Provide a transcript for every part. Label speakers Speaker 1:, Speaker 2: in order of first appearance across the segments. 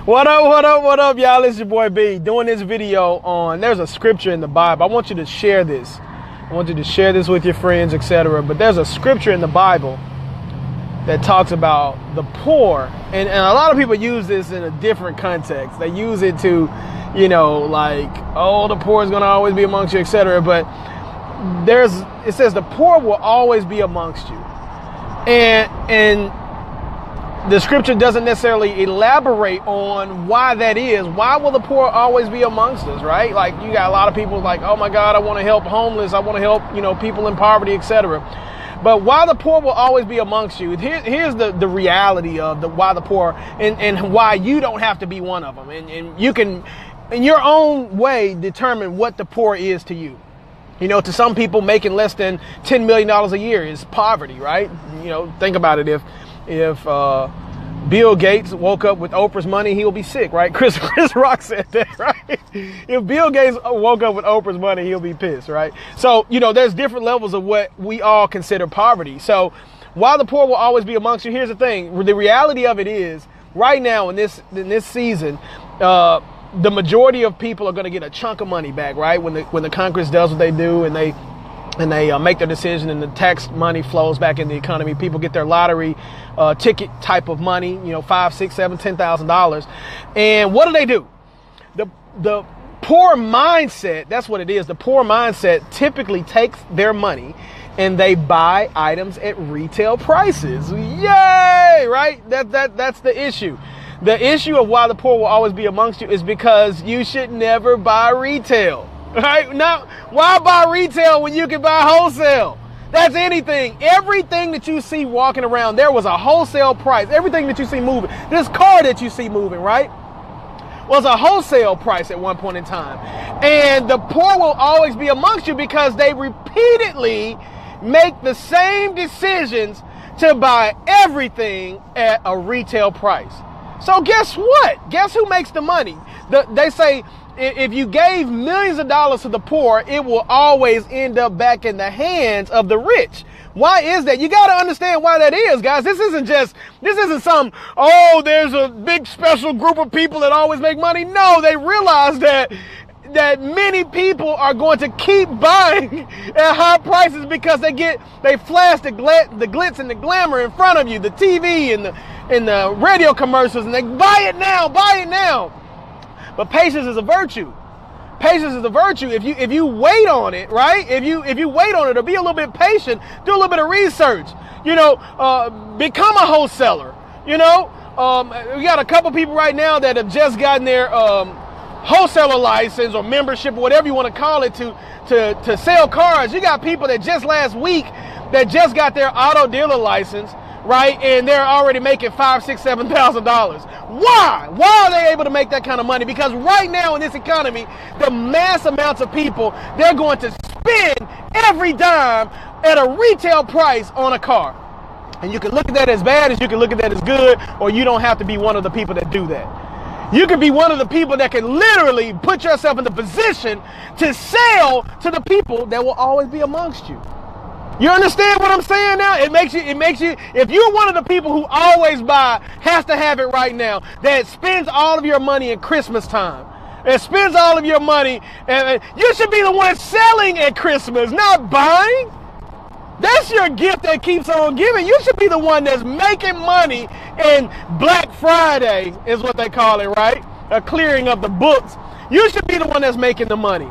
Speaker 1: What up, what up, what up, y'all? It's your boy B doing this video on, there's a scripture in the Bible. I want you to share this. I want you to share this with your friends, etc. But there's a scripture in the Bible that talks about the poor. And a lot of people use this in a different context. They use it to, you know, like, oh, the poor is going to always be amongst you, etc. But it says the poor will always be amongst you. And the scripture doesn't necessarily elaborate on why that is. Why will the poor always be amongst us, right? Like, you got a lot of people like, oh my God, I want to help homeless. I want to help, you know, people in poverty, etc. But why the poor will always be amongst you. Here's the reality of why the poor and why you don't have to be one of them. And you can, in your own way, determine what the poor is to you. You know, to some people, making less than $10 million a year is poverty, right? You know, think about it. If Bill Gates woke up with Oprah's money, he'll be sick, right? Chris Rock said that, right? If Bill Gates woke up with Oprah's money, he'll be pissed, right? So, you know, there's different levels of what we all consider poverty. So while the poor will always be amongst you, here's the thing. The reality of it is, right now in this season, the majority of people are going to get a chunk of money back, right? When the Congress does what they do and they make their decision and the tax money flows back in the economy. People get their lottery ticket type of money, you know, $5, $6, $7, $10,000. And what do? The poor mindset, that's what it is. The poor mindset typically takes their money and they buy items at retail prices. Yay! Right? That's the issue. The issue of why the poor will always be amongst you is because you should never buy retail. Right? Now, why buy retail when you can buy wholesale? That's anything. Everything that you see walking around, there was a wholesale price. Everything that you see moving, this car that you see moving, right, was a wholesale price at one point in time. And the poor will always be amongst you because they repeatedly make the same decisions to buy everything at a retail price. So guess what? Guess who makes the money? They say, if you gave millions of dollars to the poor, it will always end up back in the hands of the rich. Why is that? You got to understand why that is, guys. This isn't some, oh, there's a big special group of people that always make money. No, they realize that many people are going to keep buying at high prices because they flash the glitz and the glamour in front of you, the TV and the radio commercials, and they buy it now. But patience is a virtue. Patience is a virtue. If you wait on it, right? If you wait on it, or be a little bit patient, do a little bit of research. You know, become a wholesaler. You know, we got a couple people right now that have just gotten their wholesaler license or membership, or whatever you want to call it, to sell cars. You got people that just last week that just got their auto dealer license, right? And they're already making $5,000, $6,000, $7,000. Why? Why are they able to make that kind of money? Because right now in this economy, the mass amounts of people, they're going to spend every dime at a retail price on a car. And you can look at that as bad as you can look at that as good, or you don't have to be one of the people that do that. You can be one of the people that can literally put yourself in the position to sell to the people that will always be amongst you. You understand what I'm saying now? It makes you, if you're one of the people who always buy, has to have it right now, that spends all of your money at Christmas time, and spends all of your money, and you should be the one selling at Christmas, not buying. That's your gift that keeps on giving. You should be the one that's making money, and Black Friday is what they call it, right? A clearing of the books. You should be the one that's making the money,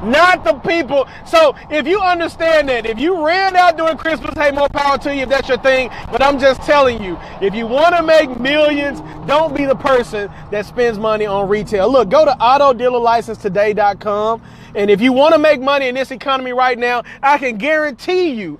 Speaker 1: not the people. So if you understand that, if you ran out during Christmas, hey, more power to you if that's your thing. But I'm just telling you, if you want to make millions, don't be the person that spends money on retail. Look, go to autodealerlicense.today.com. And if you want to make money in this economy right now, I can guarantee you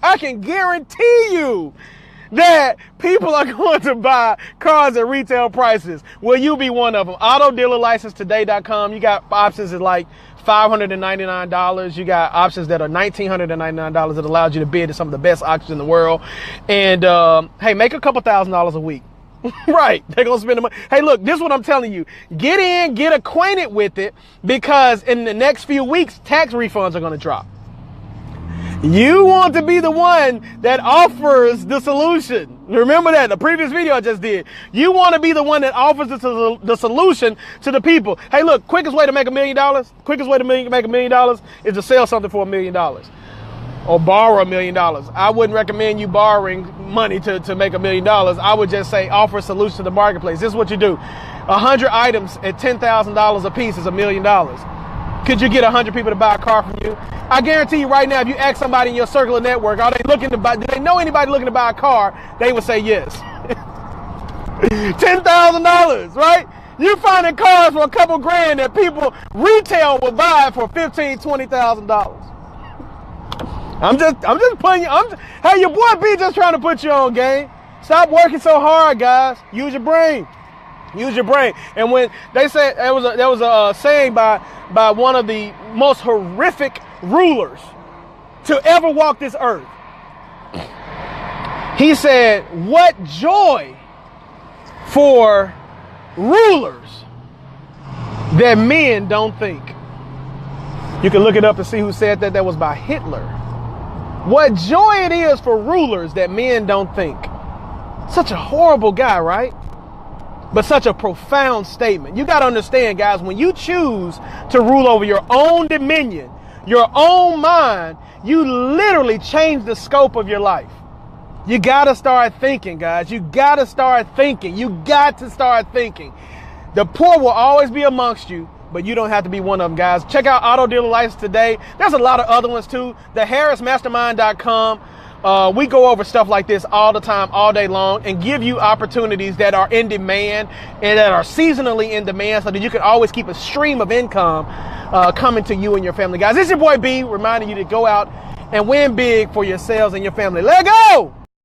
Speaker 1: that people are going to buy cars at retail prices. Will you be one of them? Autodealerlicense.today.com. You got options at like $599. You got options that are $1,999 that allows you to bid at some of the best auctions in the world. And hey, make a couple $1,000s a week. Right, they're gonna spend the money. Hey, look, this is what I'm telling you. Get in, get acquainted with it, because in the next few weeks, tax refunds are gonna drop. You want to be the one that offers the solution. Remember that, the previous video I just did. You want to be the one that offers the solution to the people. Hey, look, quickest way to make $1 million, quickest way to make $1 million is to sell something for $1 million or borrow $1 million. I wouldn't recommend you borrowing money to make $1 million. I would just say offer a solution to the marketplace. This is what you do. 100 items at $10,000 a piece is $1 million. Could you get 100 people to buy a car from you? I guarantee you right now, if you ask somebody in your circle of network, are they looking to buy, do they know anybody looking to buy a car? They would say yes. $10,000, right? You're finding cars for a couple grand that people retail will buy for $15,000, $20,000. I'm just putting you, hey, your boy B just trying to put you on game. Stop working so hard, guys. Use your brain. Use your brain. And when they said, there was a saying by one of the most horrific rulers to ever walk this earth. He said, what joy for rulers that men don't think. You can look it up and see who said that. That was by Hitler. What joy it is for rulers that men don't think. Such a horrible guy, right? But such a profound statement. You got to understand, guys, when you choose to rule over your own dominion, your own mind, you literally change the scope of your life. You got to start thinking, guys. You got to start thinking. You got to start thinking. The poor will always be amongst you, but you don't have to be one of them, guys. Check out Auto Dealer License today. There's a lot of other ones too. TheHarrisMastermind.com. We go over stuff like this all the time, all day long, and give you opportunities that are in demand and that are seasonally in demand so that you can always keep a stream of income coming to you and your family. Guys, this is your boy B reminding you to go out and win big for yourselves and your family. Let go!